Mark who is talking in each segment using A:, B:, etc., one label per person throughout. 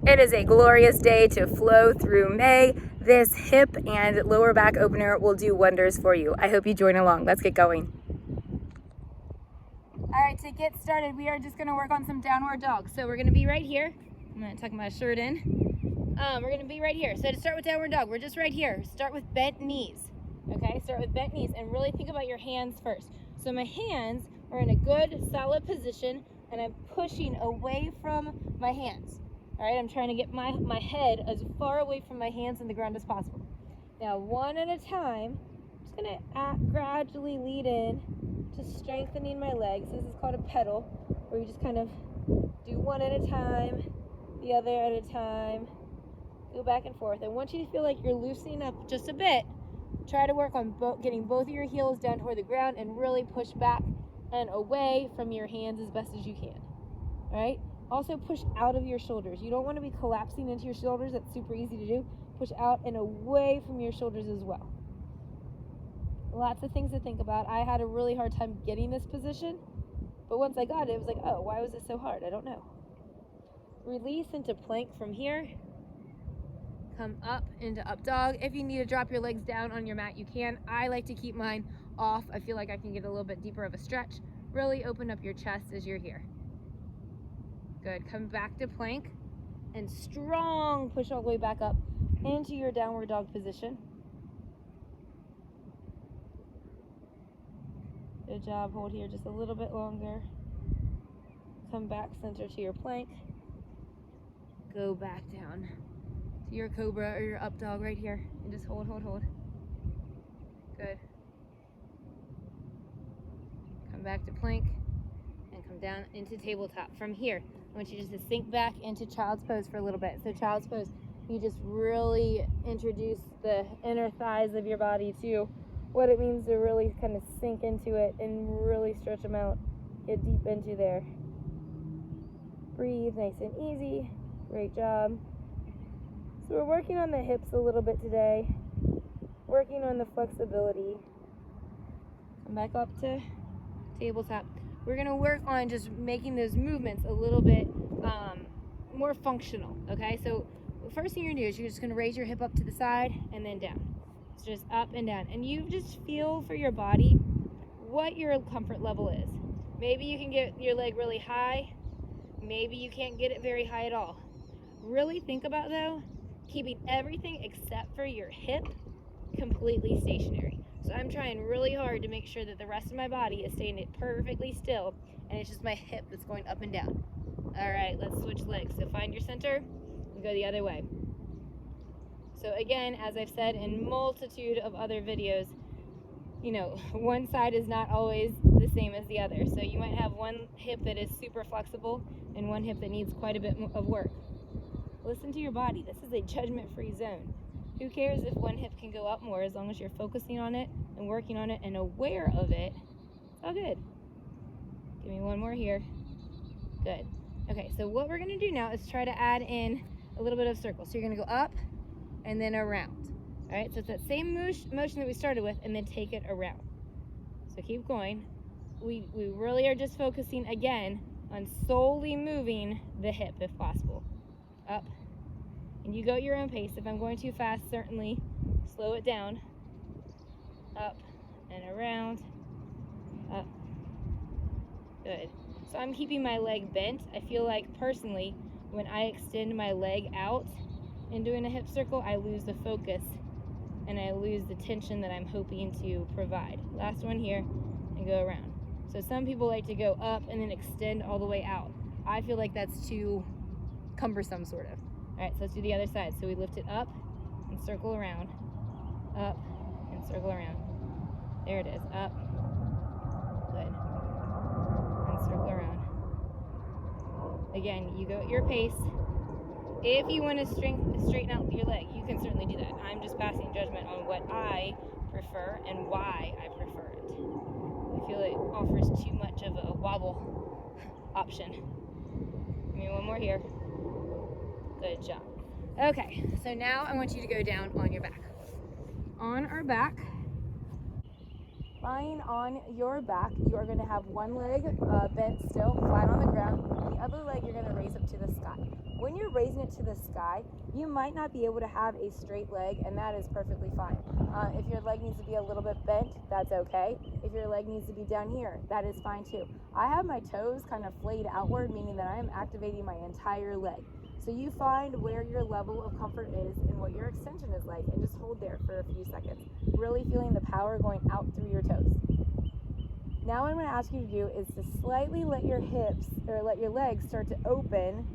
A: It is a glorious day to flow through May. This hip and lower back opener will do wonders for you. I hope you join along. Let's get going. All right, to get started, we are just gonna work on some downward dog. So we're gonna be right here. I'm gonna tuck my shirt in. We're gonna be right here. So to start with downward dog, we're just right here. Start with bent knees, okay? Start with bent knees and really think about your hands first. So my hands are in a good, solid position and I'm pushing away from my hands. All right, I'm trying to get my head as far away from my hands and the ground as possible. Now, one at a time, I'm just gonna gradually lead in to strengthening my legs. This is called a pedal, where you just kind of do one at a time, the other at a time, go back and forth. And once you feel like you're loosening up just a bit, try to work on getting both of your heels down toward the ground and really push back and away from your hands as best as you can. All right? Also push out of your shoulders. You don't want to be collapsing into your shoulders. That's super easy to do. Push out and away from your shoulders as well. Lots of things to think about. I had a really hard time getting this position, but once I got it, it was like, oh, why was it so hard? I don't know. Release into plank from here. Come up into up dog. If you need to drop your legs down on your mat, you can. I like to keep mine off. I feel like I can get a little bit deeper of a stretch. Really open up your chest as you're here. Good. Come back to plank and strong push all the way back up into your downward dog position. Good job. Hold here just a little bit longer. Come back center to your plank. Go back down to your cobra or your up dog right here. And just hold, hold, hold. Good. Come back to plank and come down into tabletop. From here, I want you just to sink back into child's pose for a little bit. So child's pose, you just really introduce the inner thighs of your body to what it means to really kind of sink into it and really stretch them out. Get deep into there. Breathe nice and easy. Great job. So we're working on the hips a little bit today. Working on the flexibility. Come back up to tabletop. We're going to work on just making those movements a little bit more functional, okay? So the first thing you're going to do is you're just going to raise your hip up to the side and then down. So just up and down. And you just feel for your body what your comfort level is. Maybe you can get your leg really high. Maybe you can't get it very high at all. Really think about, though, keeping everything except for your hip completely stationary. So I'm trying really hard to make sure that the rest of my body is staying perfectly still, and it's just my hip that's going up and down. All right, let's switch legs. So find your center and go the other way. So again, as I've said in multitude of other videos, you know, one side is not always the same as the other. So you might have one hip that is super flexible and one hip that needs quite a bit of work. Listen to your body. This is a judgment-free zone. Who cares if one hip can go up more as long as you're focusing on it and working on it and aware of it? It's all good. Give me one more here. Good. Okay, so what we're going to do now is try to add in a little bit of circle. So you're going to go up and then around. All right, so it's that same motion that we started with, and then take it around. So keep going. We really are just focusing, again, on solely moving the hip if possible. Up. And you go at your own pace. If I'm going too fast, certainly slow it down. Up and around. Up. Good. So I'm keeping my leg bent. I feel like personally, when I extend my leg out in doing a hip circle, I lose the focus and I lose the tension that I'm hoping to provide. Last one here, and go around. So some people like to go up and then extend all the way out. I feel like that's too cumbersome, sort of. All right, so let's do the other side. So we lift it up and circle around, up and circle around. There it is, up, good, and circle around. Again, you go at your pace. If you want to straighten out your leg, you can certainly do that. I'm just passing judgment on what I prefer and why I prefer it. I feel it offers too much of a wobble option. Give me one more here. Good job. Okay, so now I want you to go down on your back. On our back, lying on your back, you are going to have one leg bent still, flat on the ground. The other leg you're going to raise up to the sky. When you're raising it to the sky, you might not be able to have a straight leg, and that is perfectly fine. If your leg needs to be a little bit bent, that's okay. If your leg needs to be down here, that is fine too. I have my toes kind of flayed outward, meaning that I am activating my entire leg. So you find where your level of comfort is and what your extension is like, and just hold there for a few seconds, really feeling the power going out through your toes. Now what I'm going to ask you to do is to slightly let your hips, or let your legs start to open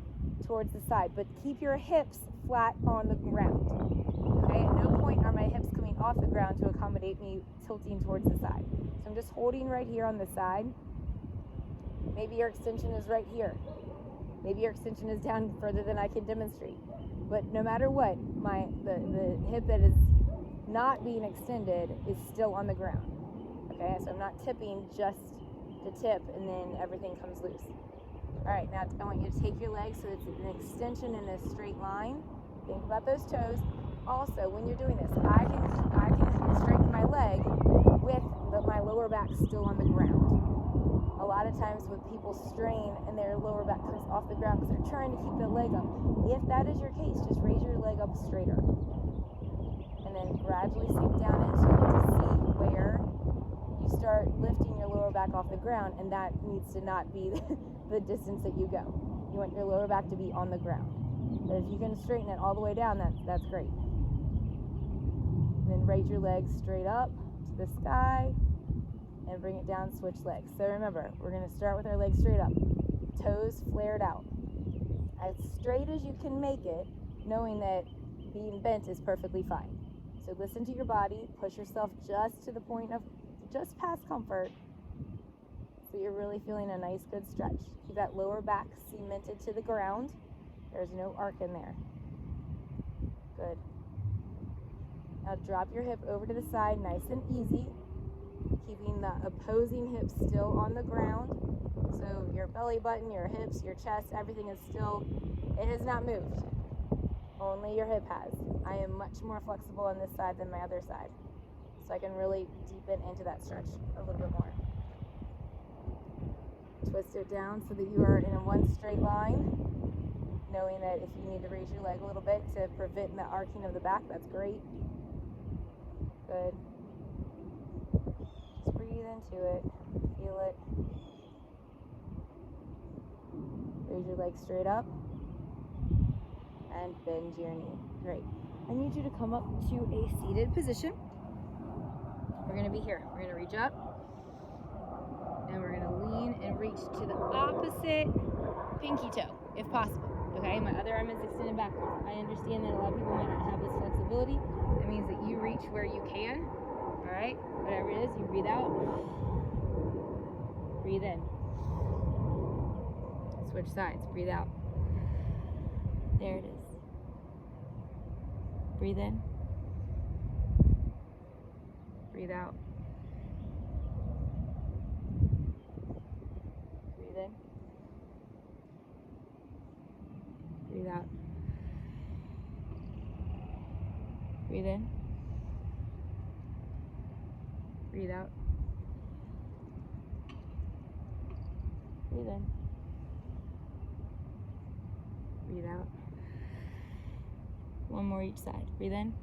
A: towards the side, but keep your hips flat on the ground. Okay, at no point are my hips coming off the ground to accommodate me tilting towards the side. So I'm just holding right here on the side. Maybe your extension is right here. Maybe your extension is down further than I can demonstrate. But no matter what, the hip that is not being extended is still on the ground. Okay, so I'm not tipping just the tip and then everything comes loose. All right, now I want you to take your legs so it's an extension in a straight line. Think about those toes. Also, when you're doing this, I can straighten my leg with my lower back still on the ground. A lot of times when people strain and their lower back comes off the ground because they're trying to keep the leg up. If that is your case, just raise your leg up straighter. And then gradually sink down into it to see where you start lifting your lower back off the ground, and that needs to not be the distance that you go. You want your lower back to be on the ground. But if you can straighten it all the way down, that's great. And then raise your legs straight up to the sky and bring it down, switch legs. So remember, we're going to start with our legs straight up, toes flared out, as straight as you can make it, knowing that being bent is perfectly fine. So listen to your body, push yourself just to the point of just past comfort, so you're really feeling a nice good stretch. Keep that lower back cemented to the ground. There's no arc in there. Good. Now drop your hip over to the side, nice and easy, keeping the opposing hip still on the ground. So your belly button, your hips, your chest, everything is still, it has not moved. Only your hip has. I am much more flexible on this side than my other side. So I can really deepen into that stretch a little bit more. Twist it down so that you are in a one straight line, knowing that if you need to raise your leg a little bit to prevent the arcing of the back, that's great. Good. Just breathe into it, feel it. Raise your leg straight up and bend your knee. Great. I need you to come up to a seated position. We're going to be here. We're going to reach up, and we're going to lean and reach to the opposite pinky toe, if possible. Okay, my other arm is extended backwards. I understand that a lot of people might not have this flexibility. That means that you reach where you can. All right, whatever it is, you breathe out, breathe in. Switch sides, breathe out. There it is. Breathe in. Breathe out. Breathe in. Breathe out. Breathe in. Breathe out. Breathe in. Breathe out. One more each side. Breathe in.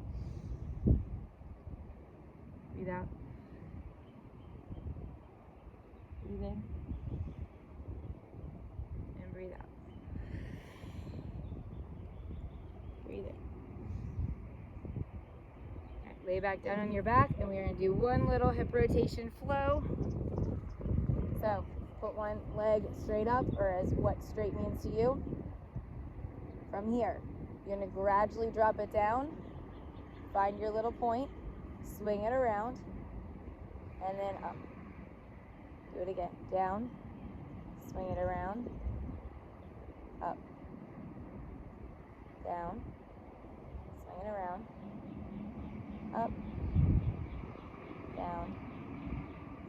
A: Breathe out. Breathe in. And breathe out. Breathe in. Okay, lay back down on your back, and we're going to do one little hip rotation flow. So, put one leg straight up, or as what straight means to you. From here, you're going to gradually drop it down, find your little point, swing it around, and then up. Do it again. Down, swing it around, up, down, swing it around, up, down,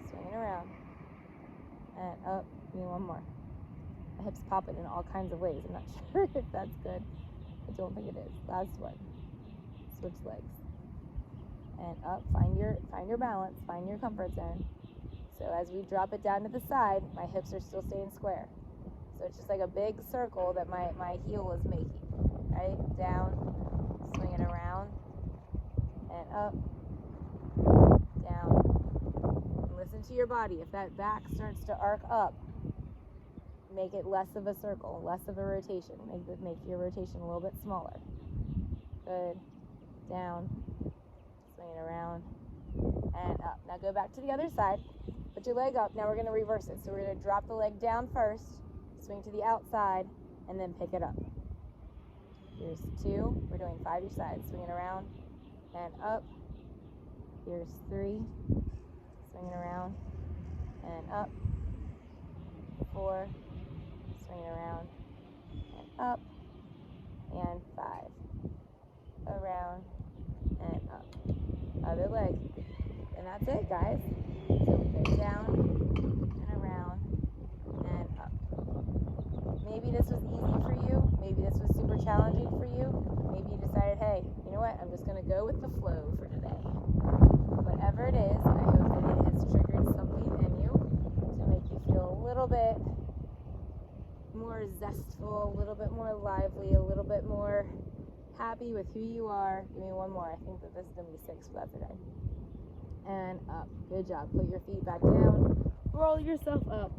A: swing it around, and up. Give me one more. My hips pop it in all kinds of ways. I'm not sure if that's good. I don't think it is. Last one. Switch legs. and up. Find your balance, find your comfort zone. So as we drop it down to the side, my hips are still staying square. So it's just like a big circle that my heel is making, right? Down, swing it around, and up, down. And listen to your body. If that back starts to arc up, make it less of a circle, less of a rotation. Make your rotation a little bit smaller. Good. Down, swing it around, and up. Now go back to the other side. Put your leg up. Now we're going to reverse it. So we're going to drop the leg down first, swing to the outside, and then pick it up. Here's 2. We're doing 5 each side. Swing it around and up. Here's 3. Swing it around and up. 4. Swing it around and up. And 5. Around and up. Other leg. And that's it, guys. So we go down and around and up. Maybe this was easy for you. Maybe this was super challenging for you. Maybe you decided, hey, you know what? I'm just going to go with the flow for today. Whatever it is, I hope that it has triggered something in you to make you feel a little bit more zestful, a little bit more lively, a little bit more happy with who you are. Give me one more. I think that this is going to be 6, but that's okay. And up. Good job. Put your feet back down. Roll yourself up.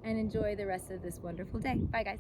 A: And enjoy the rest of this wonderful day. Bye, guys.